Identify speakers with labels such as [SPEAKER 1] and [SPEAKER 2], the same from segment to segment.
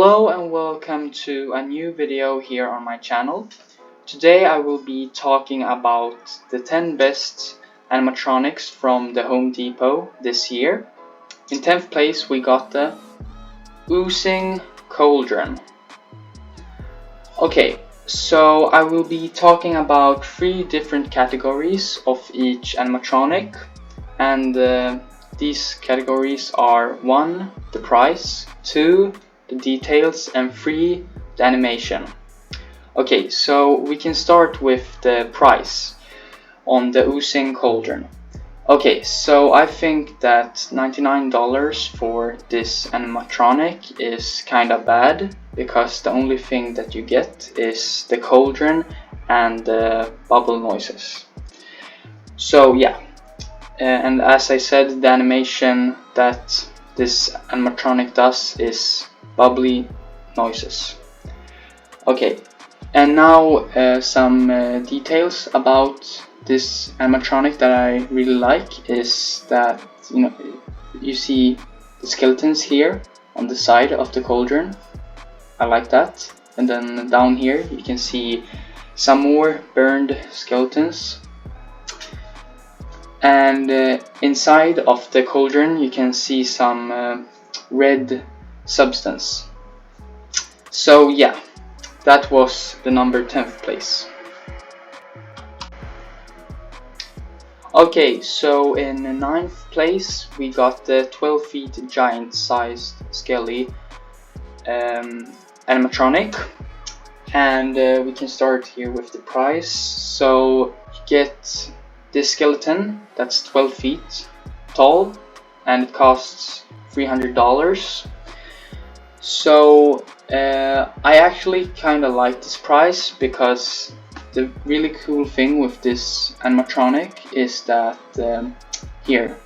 [SPEAKER 1] Hello and welcome to a new video here on my channel. Today I will be talking about the 10 best animatronics from the Home Depot this year. In 10th place we got the Oozing Cauldron. Okay, so I will be talking about 3 different categories of each animatronic, and these categories are 1. The price, 2. The details, and 3. The animation. Okay, so we can start with the price on the Oozing Cauldron. Okay, so I think that $99 for this animatronic is kinda bad, because the only thing that you get is the cauldron and the bubble noises. So yeah, and as I said, the animation that this animatronic does is bubbly noises. Okay, and now some details about this animatronic that I really like is that you see the skeletons here on the side of the cauldron. I like that. And then down here you can see some more burned skeletons. And inside of the cauldron you can see some red substance. So yeah, that was the number 10th place. Okay, so in 9th place we got the 12 feet giant sized skelly animatronic, and we can start here with the price. So you get this skeleton that's 12 feet tall and it costs $300. So I actually kind of like this price, because the really cool thing with this animatronic is that here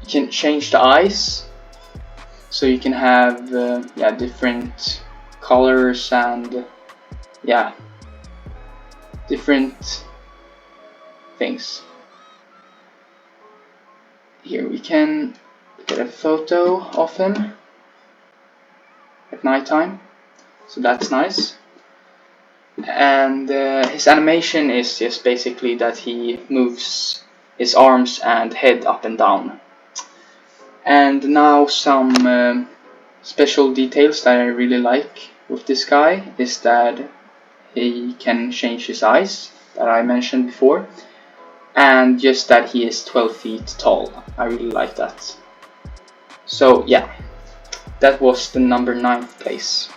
[SPEAKER 1] you can change the eyes, so you can have different colors and different things. Here we can get a photo of him at nighttime, so that's nice. And his animation is just basically that he moves his arms and head up and down. And now some special details that I really like with this guy is that he can change his eyes, that I mentioned before, and just that he is 12 feet tall. I really like that. So yeah, that was the number 9th place.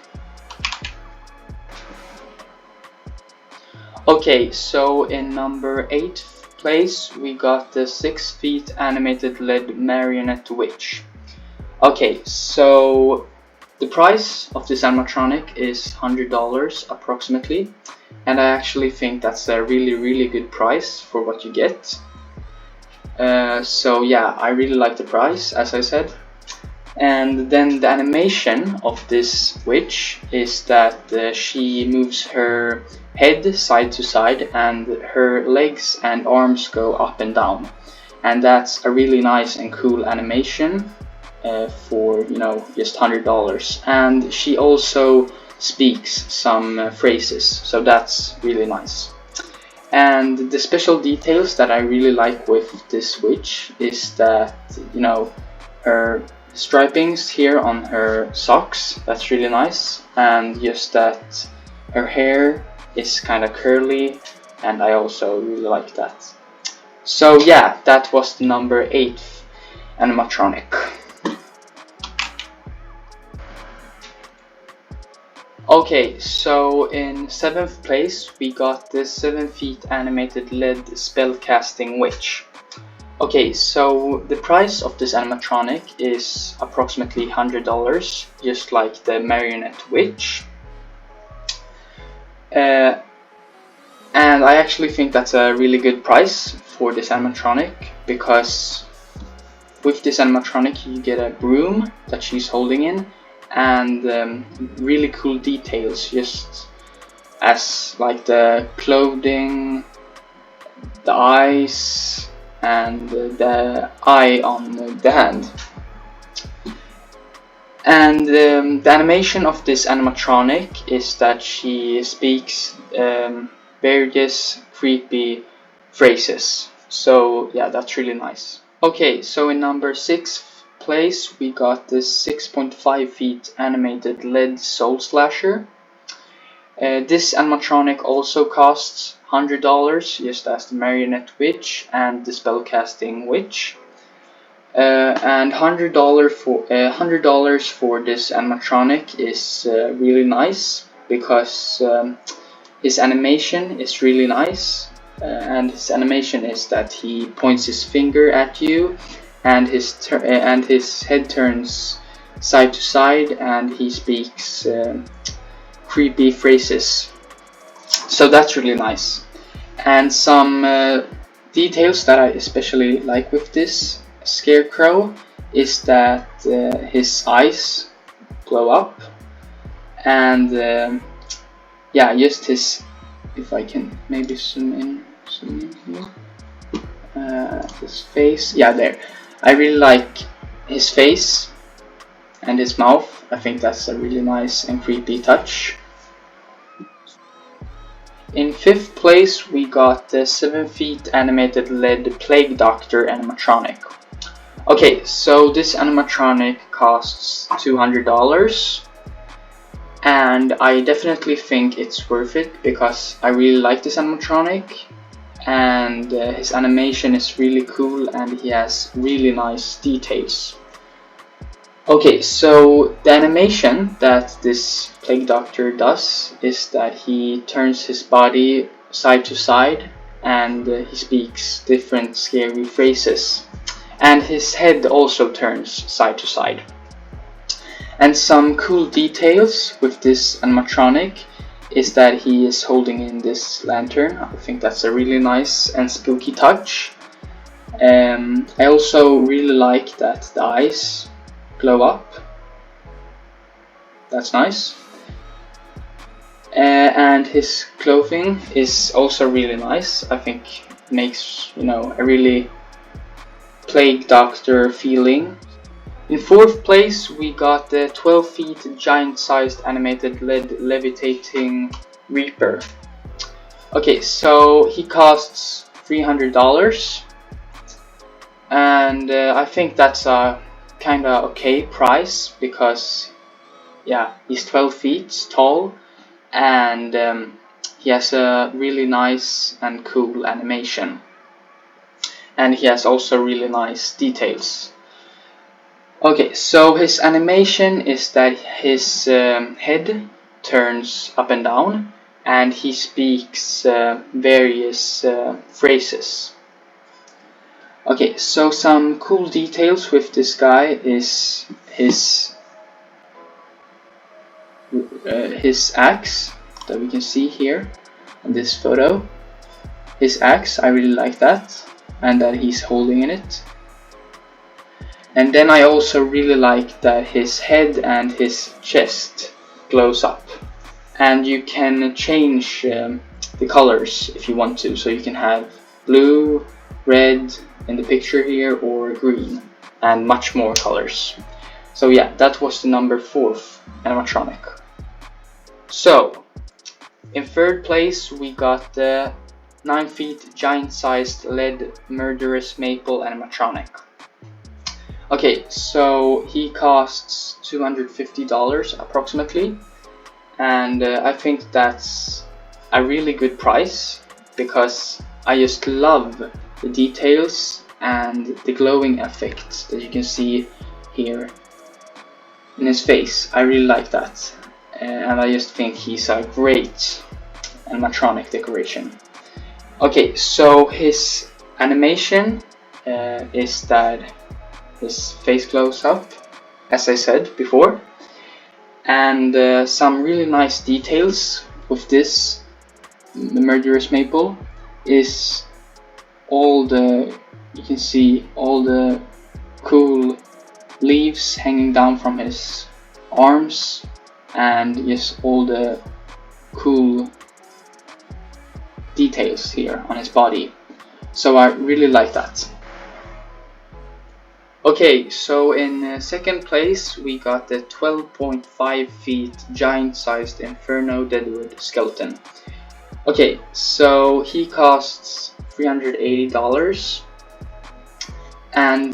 [SPEAKER 1] Okay, so in number 8th place we got the 6 feet animated LED marionette witch. Okay, so the price of this animatronic is $100 approximately, and I actually think that's a really good price for what you get. So yeah, I really like the price, as I said. And then the animation of this witch is that she moves her head side to side and her legs and arms go up and down, and that's a really nice and cool animation for just $100. And she also speaks some phrases, so that's really nice. And the special details that I really like with this witch is that her stripings here on her socks, that's really nice, and just that her hair is kind of curly, and I also really like that. So yeah, that was the number 8th animatronic. Okay, so in 7th place we got the 7 feet animated LED spellcasting witch. Okay, so the price of this animatronic is approximately $100, just like the marionette witch. And I actually think that's a really good price for this animatronic, because with this animatronic you get a broom that she's holding in, and really cool details, just as like the clothing, the eyes, and the eye on the hand. And the animation of this animatronic is that she speaks various creepy phrases. So yeah, that's really nice. Okay, so in number 6th place we got this 6.5 feet animated LED soul slasher. This animatronic also costs $100, just as the marionette witch and the spellcasting witch. And $100 for this animatronic is really nice because his animation is really nice. And his animation is that he points his finger at you, and his head turns side to side, and he speaks creepy phrases. So that's really nice. And some details that I especially like with this scarecrow is that his eyes glow up, and yeah, just his, if I can maybe zoom in here, his face, yeah, there. I really like his face and his mouth. I think that's a really nice and creepy touch. In 5th place we got the 7 feet animated LED Plague Doctor animatronic. Okay, so this animatronic costs $200, and I definitely think it's worth it because I really like this animatronic, and his animation is really cool and he has really nice details. Okay, so the animation that this Plague Doctor does is that he turns his body side to side, and he speaks different scary phrases. And his head also turns side to side. And some cool details with this animatronic is that he is holding in this lantern. I think that's a really nice and spooky touch. I also really like that the eyes glow up. That's nice. And his clothing is also really nice. I think makes, a really Plague Doctor feeling. In 4th place we got the 12 feet giant sized animated LED levitating Reaper. Okay, so he costs $300, and I think that's a kinda okay price because yeah, he's 12 feet tall, and he has a really nice and cool animation, and he has also really nice details. Okay, so his animation is that his head turns up and down, and he speaks various phrases. Okay, so some cool details with this guy is his axe that we can see here in this photo. His axe, I really like that, and that he's holding in it. And then I also really like that his head and his chest glows up, and you can change the colors if you want to, so you can have blue, red in the picture here, or green, and much more colors. So yeah, that was the number 4th animatronic. So in 3rd place we got the 9 feet giant sized LED murderous maple animatronic. Okay, so he costs $250 approximately, and I think that's a really good price because I just love the details and the glowing effect that you can see here in his face. I really like that, and I just think he's a great animatronic decoration. Okay, so his animation is that his face glows up, as I said before, and some really nice details with this murderous maple is you can see all the cool leaves hanging down from his arms, and just all the cool details here on his body. So I really like that. Okay, so in second place we got the 12.5 feet giant-sized Inferno Deadwood skeleton. Okay, so he costs $380, and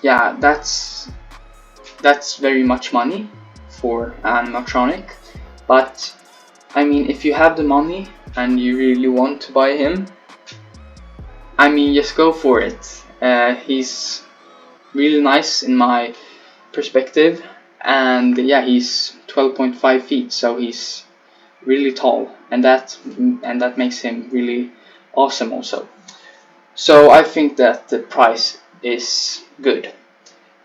[SPEAKER 1] yeah, that's very much money for an animatronic. But I mean, if you have the money and you really want to buy him, I mean, just go for it. He's really nice in my perspective, and yeah, he's 12.5 feet, so he's really tall, and that makes him really awesome also. So I think that the price is good.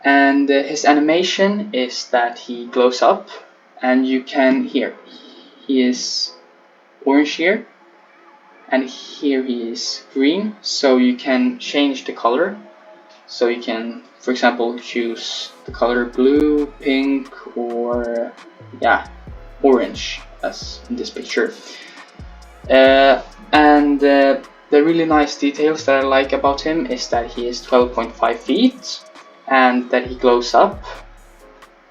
[SPEAKER 1] And his animation is that he glows up, and you can hear he is orange here, and here he is green, so you can change the color. So you can, for example, choose the color blue, pink, or yeah, orange, as in this picture. And the really nice details that I like about him is that he is 12.5 feet, and that he glows up,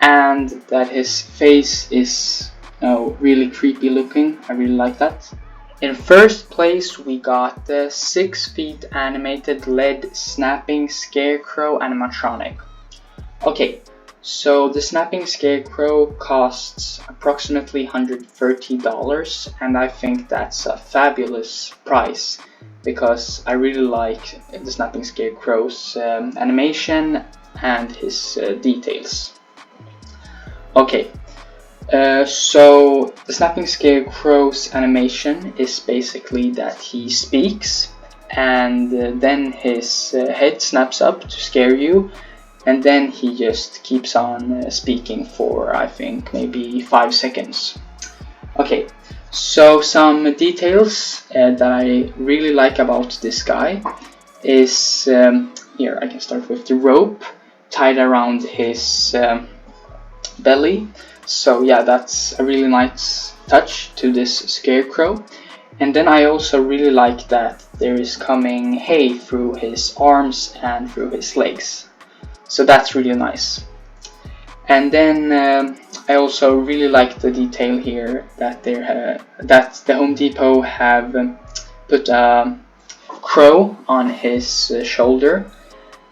[SPEAKER 1] and that his face is really creepy looking. I really like that. In first place we got the 6 feet animated LED snapping scarecrow animatronic. Okay, so the snapping scarecrow costs approximately $130, and I think that's a fabulous price because I really like the snapping scarecrow's animation and his details. Okay, so the snapping scarecrow's animation is basically that he speaks, and then his head snaps up to scare you, and then he just keeps on speaking for, I think, maybe 5 seconds. Okay, so some details that I really like about this guy is here. I can start with the rope tied around his belly. So yeah, that's a really nice touch to this scarecrow. And then I also really like that there is coming hay through his arms and through his legs. So that's really nice. And then I also really like the detail here that that the Home Depot have put a crow on his shoulder.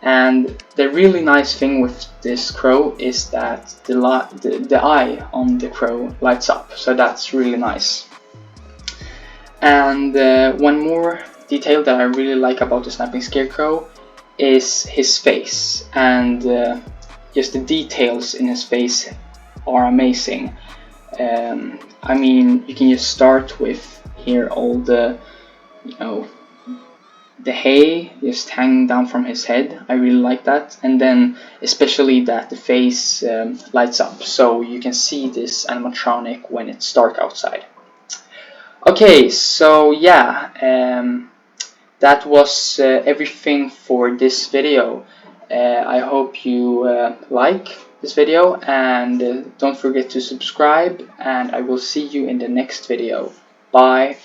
[SPEAKER 1] And the really nice thing with this crow is that the eye on the crow lights up, so that's really nice. And one more detail that I really like about the snapping scarecrow is his face, and just the details in his face are amazing. I mean, you can just start with here all the, the hay just hanging down from his head. I really like that, and then especially that the face lights up, so you can see this animatronic when it's dark outside. Okay, so yeah, that was everything for this video. I hope you like this video, and don't forget to subscribe, and I will see you in the next video. Bye.